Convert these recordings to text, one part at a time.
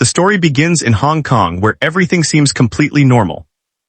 The story begins in Hong Kong, where everything seems completely normal.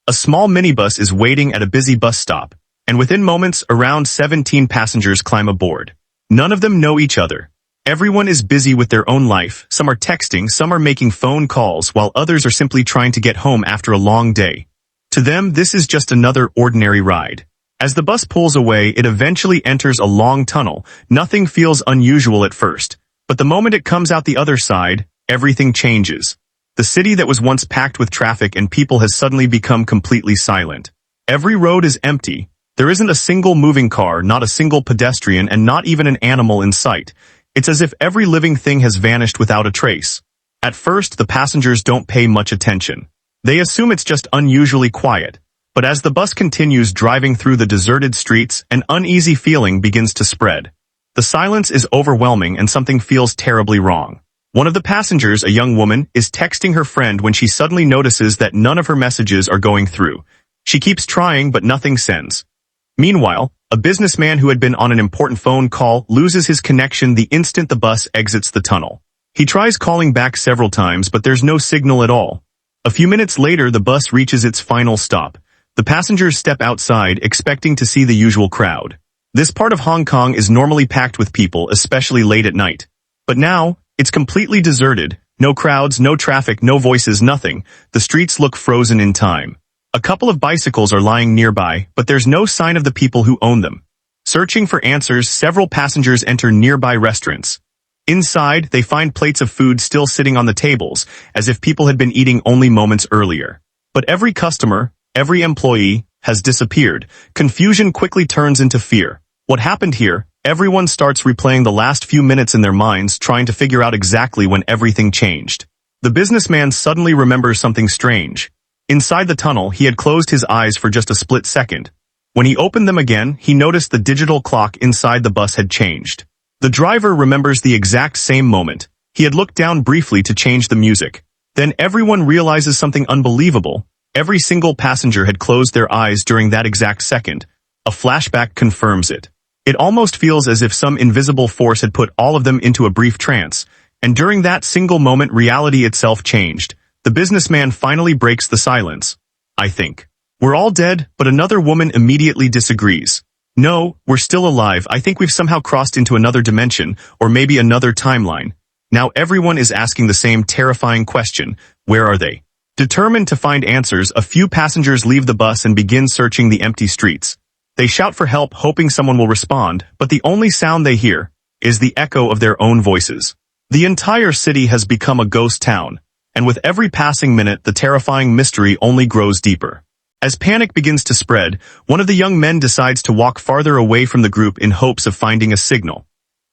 A small minibus is waiting at a busy bus stop, and within moments, around 17 passengers climb aboard. None of them know each other. Everyone is busy with their own life. Some are texting, some are making phone calls, while others are simply trying to get home after a long day. To them, this is just another ordinary ride. As the bus pulls away, it eventually enters a long tunnel. Nothing feels unusual at first, but the moment it comes out the other side, everything changes. The city that was once packed with traffic and people has suddenly become completely silent. Every road is empty. There isn't a single moving car, not a single pedestrian, and not even an animal in sight. It's as if every living thing has vanished without a trace. At first, the passengers don't pay much attention. They assume it's just unusually quiet. But as the bus continues driving through the deserted streets, an uneasy feeling begins to spread. The silence is overwhelming and something feels terribly wrong. One of the passengers, a young woman, is texting her friend when she suddenly notices that none of her messages are going through. She keeps trying, but nothing sends. Meanwhile, a businessman who had been on an important phone call loses his connection the instant the bus exits the tunnel. He tries calling back several times, but there's no signal at all. A few minutes later, the bus reaches its final stop. The passengers step outside, expecting to see the usual crowd. This part of Hong Kong is normally packed with people, especially late at night. But now, it's completely deserted. No crowds, no traffic, no voices, nothing. The streets look frozen in time. A couple of bicycles are lying nearby, but there's no sign of the people who own them. Searching for answers, several passengers enter nearby restaurants. Inside, they find plates of food still sitting on the tables, as if people had been eating only moments earlier. But every customer, every employee, has disappeared. Confusion quickly turns into fear. What happened here? Everyone starts replaying the last few minutes in their minds, trying to figure out exactly when everything changed. The businessman suddenly remembers something strange. Inside the tunnel, he had closed his eyes for just a split second. When he opened them again, he noticed the digital clock inside the bus had changed. The driver remembers the exact same moment. He had looked down briefly to change the music. Then everyone realizes something unbelievable. Every single passenger had closed their eyes during that exact second. A flashback confirms it. It almost feels as if some invisible force had put all of them into a brief trance, and during that single moment reality itself changed. The businessman finally breaks the silence. I think we're all dead, but another woman immediately disagrees. No, we're still alive. I think we've somehow crossed into another dimension, or maybe another timeline. Now everyone is asking the same terrifying question. Where are they? Determined to find answers, a few passengers leave the bus and begin searching the empty streets. They shout for help, hoping someone will respond, but the only sound they hear is the echo of their own voices. The entire city has become a ghost town, and with every passing minute, the terrifying mystery only grows deeper. As panic begins to spread, one of the young men decides to walk farther away from the group in hopes of finding a signal.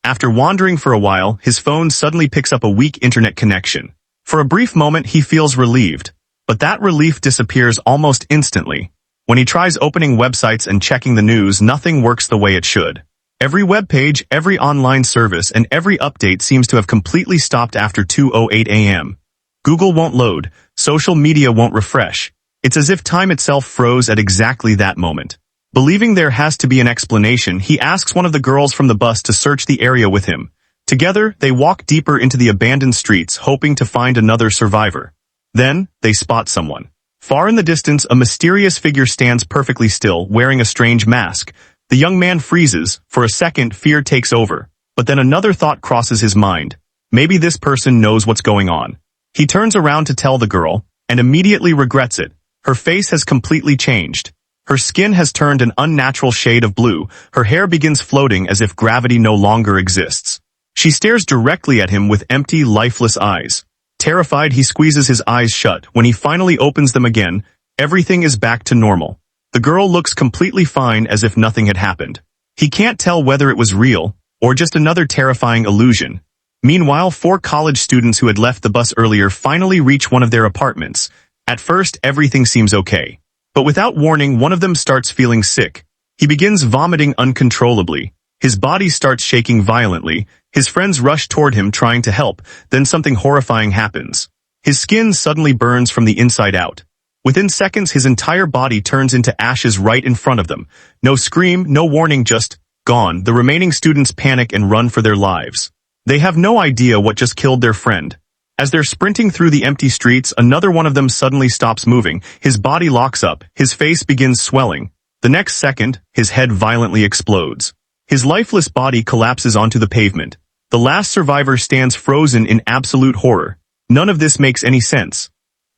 After wandering for a while, his phone suddenly picks up a weak internet connection. For a brief moment, he feels relieved, but that relief disappears almost instantly. When he tries opening websites and checking the news, nothing works the way it should. Every web page, every online service, and every update seems to have completely stopped after 2:08 a.m. Google won't load, social media won't refresh. It's as if time itself froze at exactly that moment. Believing there has to be an explanation, he asks one of the girls from the bus to search the area with him. Together, they walk deeper into the abandoned streets, hoping to find another survivor. Then, they spot someone. Far in the distance, a mysterious figure stands perfectly still, wearing a strange mask. The young man freezes. For a second, fear takes over. But then another thought crosses his mind. Maybe this person knows what's going on. He turns around to tell the girl, and immediately regrets it. Her face has completely changed. Her skin has turned an unnatural shade of blue. Her hair begins floating as if gravity no longer exists. She stares directly at him with empty, lifeless eyes. Terrified, he squeezes his eyes shut. When he finally opens them again, everything is back to normal. The girl looks completely fine, as if nothing had happened. He can't tell whether it was real, or just another terrifying illusion. Meanwhile, 4 college students who had left the bus earlier finally reach one of their apartments. At first, everything seems okay. But without warning, one of them starts feeling sick. He begins vomiting uncontrollably. His body starts shaking violently. His friends rush toward him, trying to help. Then something horrifying happens. His skin suddenly burns from the inside out. Within seconds, his entire body turns into ashes right in front of them. No scream, no warning, just gone. The remaining students panic and run for their lives. They have no idea what just killed their friend. As they're sprinting through the empty streets, another one of them suddenly stops moving. His body locks up, his face begins swelling. The next second, his head violently explodes. His lifeless body collapses onto the pavement. The last survivor stands frozen in absolute horror. None of this makes any sense.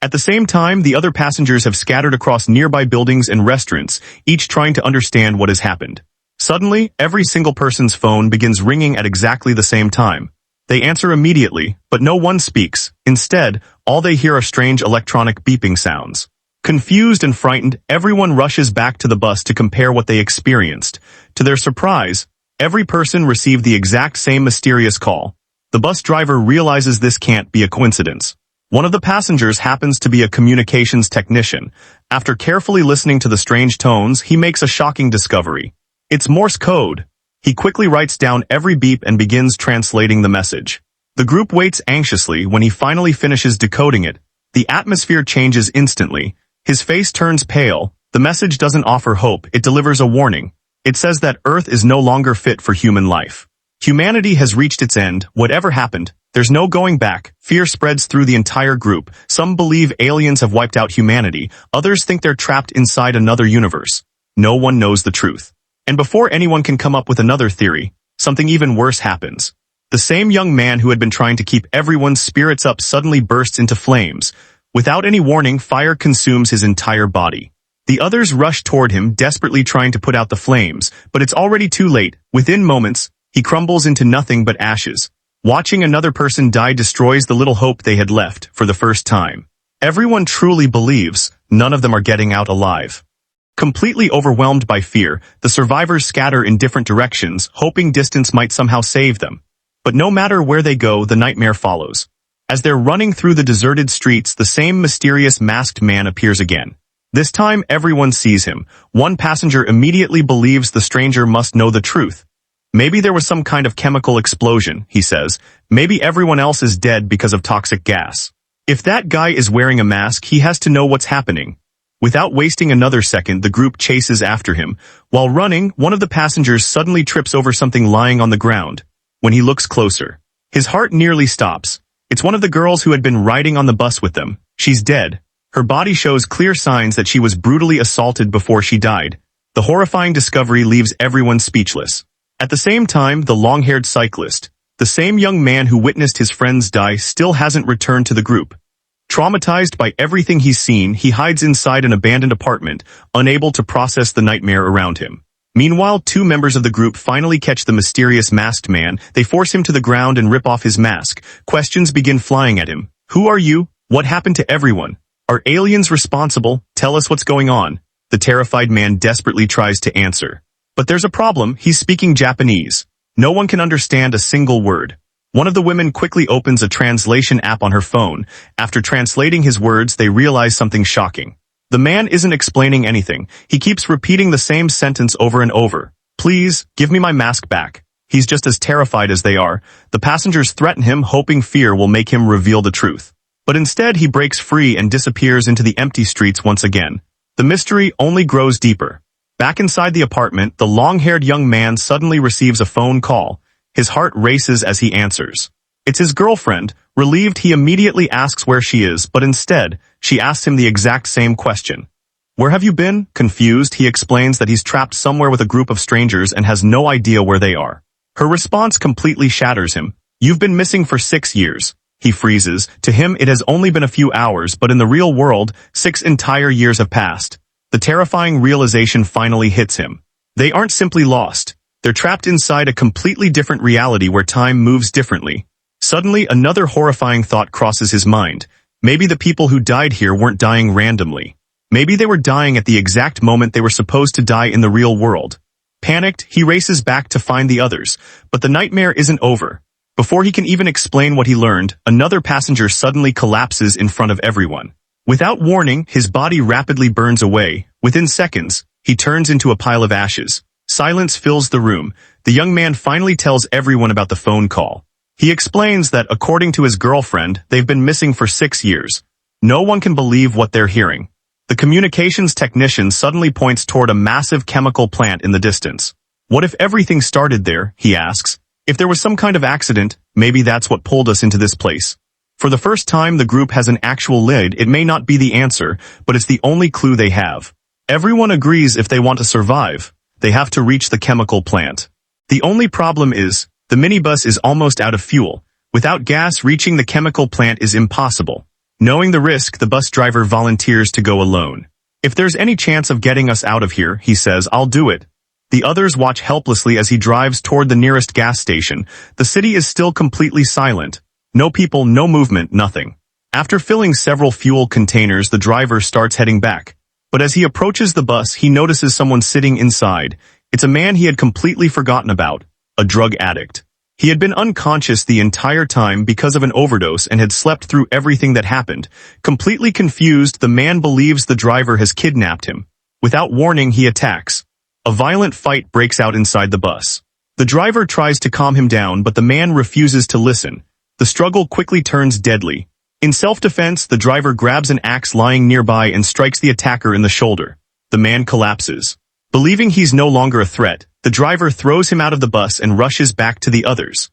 At the same time, the other passengers have scattered across nearby buildings and restaurants, each trying to understand what has happened. Suddenly, every single person's phone begins ringing at exactly the same time. They answer immediately, but no one speaks. Instead, all they hear are strange electronic beeping sounds. Confused and frightened, everyone rushes back to the bus to compare what they experienced. To their surprise, every person received the exact same mysterious call. The bus driver realizes this can't be a coincidence. One of the passengers happens to be a communications technician. After carefully listening to the strange tones, he makes a shocking discovery. It's Morse code. He quickly writes down every beep and begins translating the message. The group waits anxiously. When he finally finishes decoding it, the atmosphere changes instantly. His face turns pale. The message doesn't offer hope, it delivers a warning. It says that Earth is no longer fit for human life. Humanity has reached its end. Whatever happened, there's no going back. Fear spreads through the entire group. Some believe aliens have wiped out humanity. Others think they're trapped inside another universe. No one knows the truth. And before anyone can come up with another theory, something even worse happens. The same young man who had been trying to keep everyone's spirits up suddenly bursts into flames. Without any warning, fire consumes his entire body. The others rush toward him, desperately trying to put out the flames, but it's already too late. Within moments, he crumbles into nothing but ashes. Watching another person die destroys the little hope they had left for the first time. Everyone truly believes none of them are getting out alive. Completely overwhelmed by fear, the survivors scatter in different directions, hoping distance might somehow save them. But no matter where they go, the nightmare follows. As they're running through the deserted streets, the same mysterious masked man appears again. This time, everyone sees him. One passenger immediately believes the stranger must know the truth. Maybe there was some kind of chemical explosion, he says. Maybe everyone else is dead because of toxic gas. If that guy is wearing a mask, he has to know what's happening. Without wasting another second, the group chases after him. While running, one of the passengers suddenly trips over something lying on the ground. When he looks closer, his heart nearly stops. It's one of the girls who had been riding on the bus with them. She's dead. Her body shows clear signs that she was brutally assaulted before she died. The horrifying discovery leaves everyone speechless. At the same time, the long-haired cyclist, the same young man who witnessed his friends die, still hasn't returned to the group. Traumatized by everything he's seen, he hides inside an abandoned apartment, unable to process the nightmare around him. Meanwhile, two members of the group finally catch the mysterious masked man. They force him to the ground and rip off his mask. Questions begin flying at him. Who are you? What happened to everyone? Are aliens responsible? Tell us what's going on. The terrified man desperately tries to answer. But there's a problem. He's speaking Japanese. No one can understand a single word. One of the women quickly opens a translation app on her phone. After translating his words, they realize something shocking. The man isn't explaining anything. He keeps repeating the same sentence over and over. Please, give me my mask back. He's just as terrified as they are. The passengers threaten him, hoping fear will make him reveal the truth. But instead, he breaks free and disappears into the empty streets once again. The mystery only grows deeper. Back inside the apartment, the long-haired young man suddenly receives a phone call. His heart races as he answers. It's his girlfriend. Relieved, he immediately asks where she is, but instead, she asks him the exact same question. Where have you been? Confused, he explains that he's trapped somewhere with a group of strangers and has no idea where they are. Her response completely shatters him. You've been missing for 6 years. He freezes. To him, it has only been a few hours, but in the real world, 6 entire years have passed. The terrifying realization finally hits him. They aren't simply lost. They're trapped inside a completely different reality where time moves differently. Suddenly, another horrifying thought crosses his mind. Maybe the people who died here weren't dying randomly. Maybe they were dying at the exact moment they were supposed to die in the real world. Panicked, he races back to find the others, but the nightmare isn't over. Before he can even explain what he learned, another passenger suddenly collapses in front of everyone. Without warning, his body rapidly burns away. Within seconds, he turns into a pile of ashes. Silence fills the room. The young man finally tells everyone about the phone call. He explains that, according to his girlfriend, they've been missing for 6 years. No one can believe what they're hearing. The communications technician suddenly points toward a massive chemical plant in the distance. What if everything started there, he asks. If there was some kind of accident, maybe that's what pulled us into this place. For the first time, the group has an actual lid. It may not be the answer, but it's the only clue they have. Everyone agrees if they want to survive, they have to reach the chemical plant. The only problem is, the minibus is almost out of fuel. Without gas, reaching the chemical plant is impossible. Knowing the risk, the bus driver volunteers to go alone. If there's any chance of getting us out of here, he says, I'll do it. The others watch helplessly as he drives toward the nearest gas station. The city is still completely silent. No people, no movement, nothing. After filling several fuel containers, the driver starts heading back. But as he approaches the bus, he notices someone sitting inside. It's a man he had completely forgotten about, a drug addict. He had been unconscious the entire time because of an overdose and had slept through everything that happened. Completely confused, the man believes the driver has kidnapped him. Without warning, he attacks. A violent fight breaks out inside the bus. The driver tries to calm him down, but the man refuses to listen. The struggle quickly turns deadly. In self-defense, the driver grabs an axe lying nearby and strikes the attacker in the shoulder. The man collapses. Believing he's no longer a threat, the driver throws him out of the bus and rushes back to the others.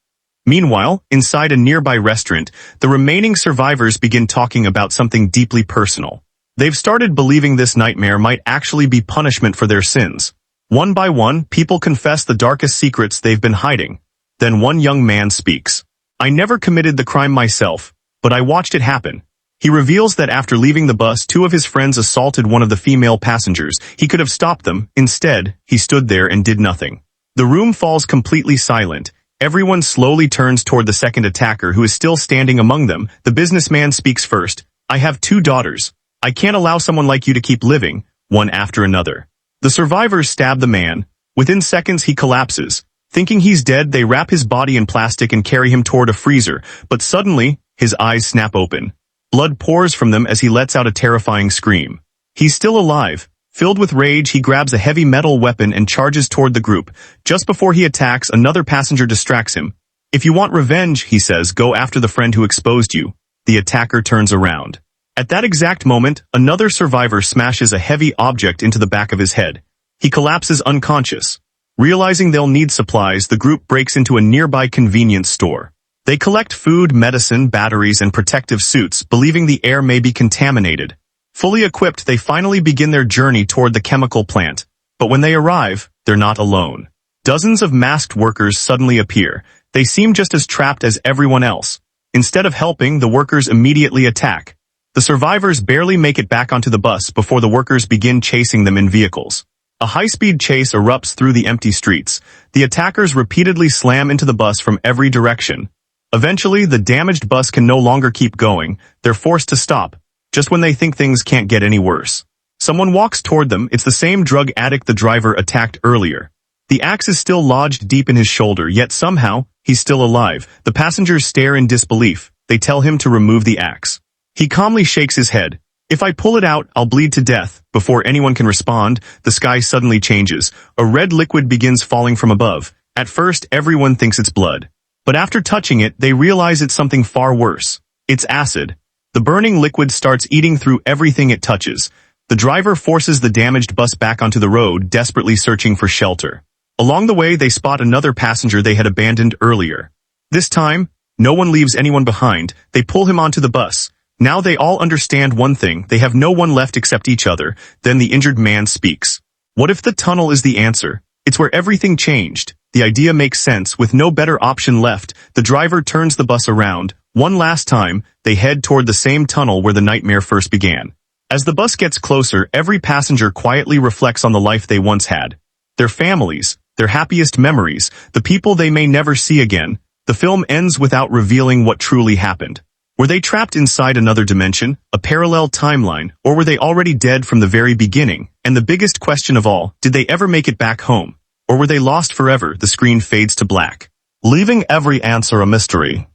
Meanwhile, inside a nearby restaurant, the remaining survivors begin talking about something deeply personal. They've started believing this nightmare might actually be punishment for their sins. One by one, people confess the darkest secrets they've been hiding. Then one young man speaks. I never committed the crime myself, but I watched it happen. He reveals that after leaving the bus, two of his friends assaulted one of the female passengers. He could have stopped them. Instead, he stood there and did nothing. The room falls completely silent. Everyone slowly turns toward the second attacker, who is still standing among them. The businessman speaks first. I have 2 daughters. I can't allow someone like you to keep living, one after another. The survivors stab the man. Within seconds, he collapses. Thinking he's dead, they wrap his body in plastic and carry him toward a freezer, but suddenly, his eyes snap open. Blood pours from them as he lets out a terrifying scream. He's still alive. Filled with rage, he grabs a heavy metal weapon and charges toward the group. Just before he attacks, another passenger distracts him. If you want revenge, he says, go after the friend who exposed you. The attacker turns around. At that exact moment, another survivor smashes a heavy object into the back of his head. He collapses unconscious. Realizing they'll need supplies, the group breaks into a nearby convenience store. They collect food, medicine, batteries, and protective suits, believing the air may be contaminated. Fully equipped, they finally begin their journey toward the chemical plant. But when they arrive, they're not alone. Dozens of masked workers suddenly appear. They seem just as trapped as everyone else. Instead of helping, the workers immediately attack. The survivors barely make it back onto the bus before the workers begin chasing them in vehicles. A high-speed chase erupts through the empty streets. The attackers repeatedly slam into the bus from every direction. Eventually, the damaged bus can no longer keep going. They're forced to stop, just when they think things can't get any worse. Someone walks toward them. It's the same drug addict the driver attacked earlier. The axe is still lodged deep in his shoulder, yet somehow, he's still alive. The passengers stare in disbelief. They tell him to remove the axe. He calmly shakes his head. If I pull it out, I'll bleed to death. Before anyone can respond, the sky suddenly changes. A red liquid begins falling from above. At first, everyone thinks it's blood. But after touching it, they realize it's something far worse. It's acid. The burning liquid starts eating through everything it touches. The driver forces the damaged bus back onto the road, desperately searching for shelter. Along the way, they spot another passenger they had abandoned earlier. This time, no one leaves anyone behind. They pull him onto the bus. Now they all understand one thing. They have no one left except each other. Then the injured man speaks. What if the tunnel is the answer? It's where everything changed. The idea makes sense. With no better option left, the driver turns the bus around. One last time, they head toward the same tunnel where the nightmare first began. As the bus gets closer, every passenger quietly reflects on the life they once had. Their families, their happiest memories, the people they may never see again. The film ends without revealing what truly happened. Were they trapped inside another dimension, a parallel timeline, or were they already dead from the very beginning? And the biggest question of all, did they ever make it back home? Or were they lost forever? The screen fades to black, leaving every answer a mystery.